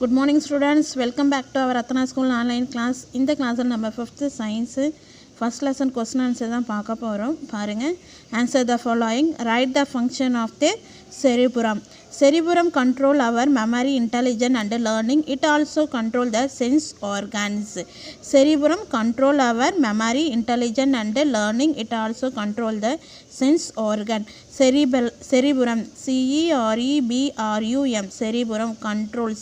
Good morning students, welcome back to our Ratna School online class. In the class number 5th science first lesson question answer தான் பார்க்க போறோம். பாருங்க. Answer the following. Write the function of the cerebrum. Cerebrum control our memory, intelligence and learning. It also control the sense organs. Cerebrum control our memory, intelligence and learning. It also control the sense organ. Cerebrum, cerebrum, cerebrum control,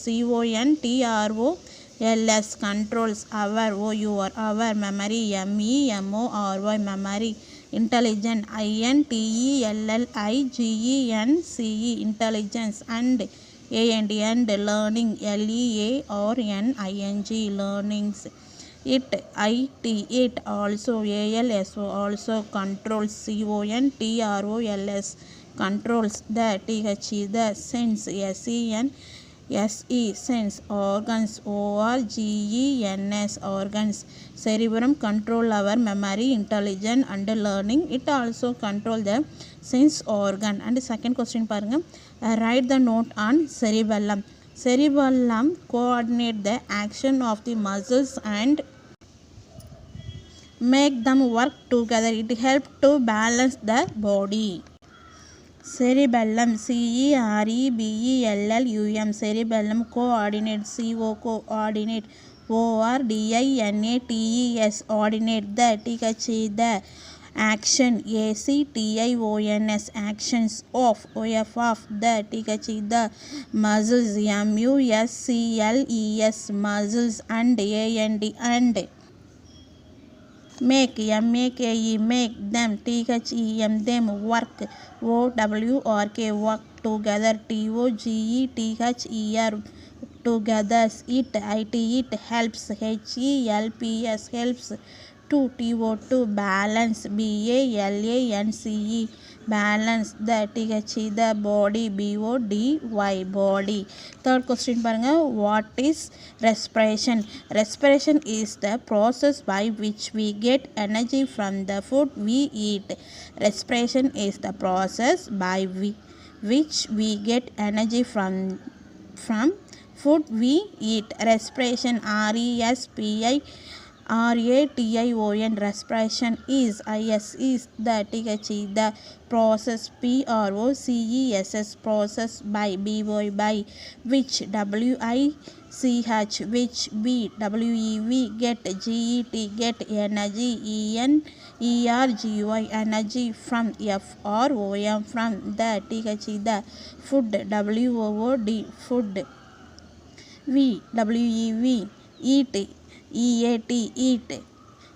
controls controls our memory, memory, memory, intelligence, intelligence, intelligence and learning, learnings. It also also controls, controls the sense, sense organs, organs. Cerebrum control our memory, intelligence and learning. It also control the sense organ. And second question paranga, write the note on cerebellum. Cerebellum coordinate the action of the muscles and make them work together. It helps to balance the body. Cerebellum, cerebellum, cerebellum coordinate, coordinate, ordinates, ordinate the action, actions of the muscles, muscles and make them, them work, work together, together. It helps, helps to balance, balance the body, body. Third question paranga, what is respiration? Respiration is the process by which we get energy from the food we eat. Respiration is the process by which we get energy from food we eat. Respiration, ration, respiration is the process, process, process by which, which we get, get energy, energy from from the food, food. Eat, eat.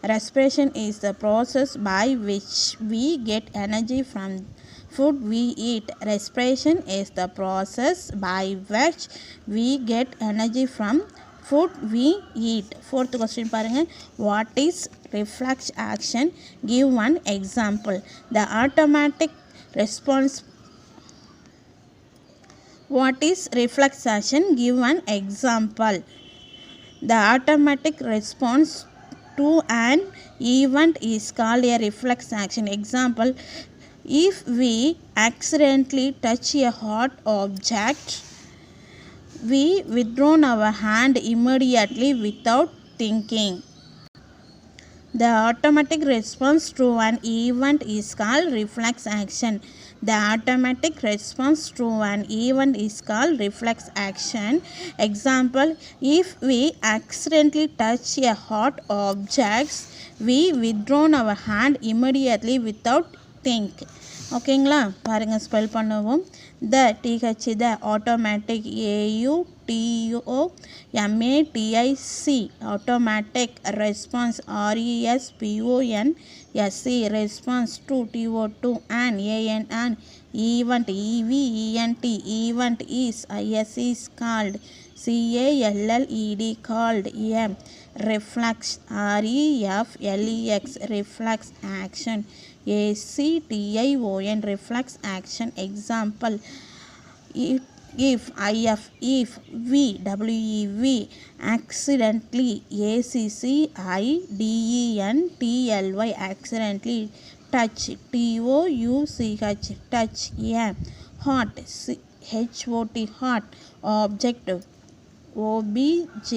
Respiration is the process by which we get energy from food we eat. Respiration is the process by which we get energy from food we eat. Fourth question paranga, what is reflex action? Give one example. The automatic response. What is reflex action? Give one example. The automatic response to an event is called a reflex action. Example, if we accidentally touch a hot object, we withdraw our hand immediately without thinking. The automatic response to an event is called reflex action. The automatic response to an event is called reflex action. Example, if we accidentally touch a hot object, we withdraw our hand immediately without think. ஓகேங்களா பாருங்க spell பண்ணுவோம். the automatic, automatic response, response to an event, event is called called a reflex, reflex action, reflex action. Example, if we accidentally, accidentally touch, touch a hot, hot object, object,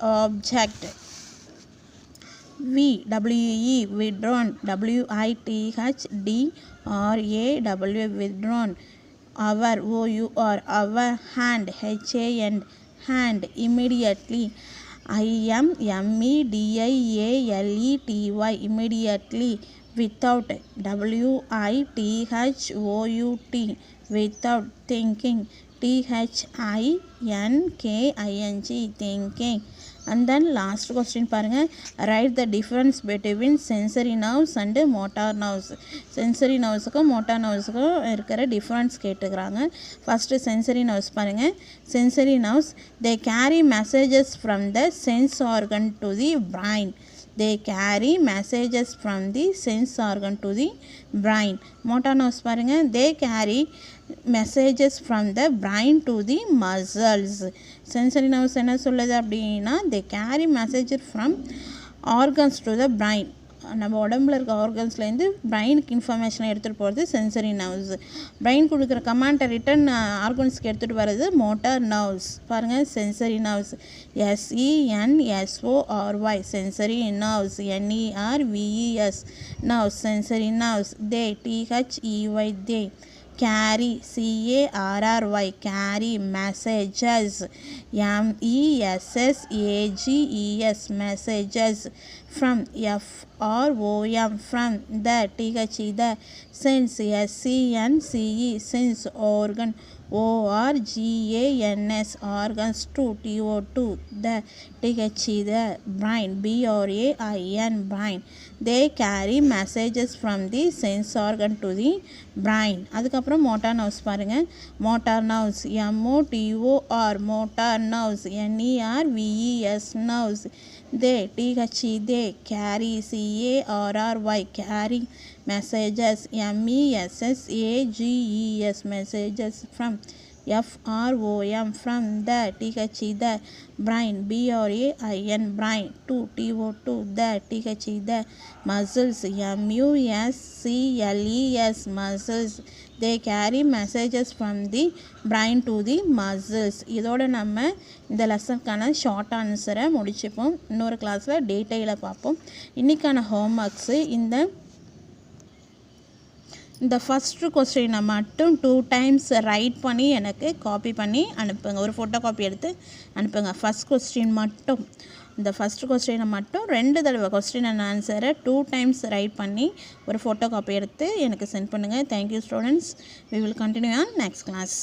object. WE withdrawn, WITHDRAW withdrawn. Our our hand, hand, immediately. IMMEDIALETY immediately. Without, WITHOUT without. Thinking, THINKING thinking. And then last question பாருங்க, write the difference between sensory nerves and motor nerves. sensory nervesக்கும் motor nervesக்கும் இருக்கிற difference கேட்டுக்கிறாங்க. first sensory nerves பாருங்க. sensory nerves, they carry messages from the sense organ to the brain. They carry messages from the sense organ to the brain. motor nerves பாருங்க, they carry messages from the brain to the muscles. sensory nerves என்ன சொல்லுது அப்படின்னா, they carry messages from organs to the brain. நம்ம உடம்புல இருக்க ஆர்கன்ஸ்லேருந்து பிரெயினுக்கு இன்ஃபர்மேஷனை எடுத்துகிட்டு போகிறது சென்சரி நர்வ்ஸ். பிரெயின் கொடுக்குற கமாண்டை ரிட்டன் ஆர்கன்ஸ்க்கு எடுத்துகிட்டு வர்றது மோட்டார் நர்வ்ஸ். பாருங்கள், sensory nerves, SENSORY sensory nerves, NERVES nerves, sensory nerves. they, THEY they carry, CARRY carry messages, MESSAGES messages from, FROM from, the, the sense, SENCE sense organ, ORGANS organs to, TO2 the, the brain, BRAIN brain. they carry messages from the sense organ to the brain. அதுக்கப்புறம் motor nerves பாருங்க. motor nerves, MOTOR motor nerves, NERVES nerves. they, they carry, CARRY carry messages, MESSAGES messages from, FROM from, the, the brain, BRAIN brain to, TO2 the, the muscles, MUSCLES muscles. they carry messages from the brain to the muscles. இதோட நம்ம இந்த லெசனுக்கான short ஆன்சரை முடிச்சுப்போம். இன்னொரு கிளாஸில் டீட்டெயிலாக பார்ப்போம். இன்றைக்கான homeworks இந்த ஃபஸ்ட்டு கொஸ்டினை மட்டும் 2 times ரைட் பண்ணி எனக்கு காப்பி பண்ணி அனுப்புங்க. ஒரு ஃபோட்டோ காப்பி எடுத்து அனுப்புங்க. ஃபஸ்ட் கொஸ்டின் மட்டும், இந்த ஃபஸ்ட்டு கொஸ்டினை மட்டும் 2 தடவை கொஸ்டின் அண்ட் ஆன்சரை 2 times ரைட் பண்ணி ஒரு ஃபோட்டோ காப்பி எடுத்து எனக்கு சென்ட் பண்ணுங்கள். Thank you students. we will continue on next class.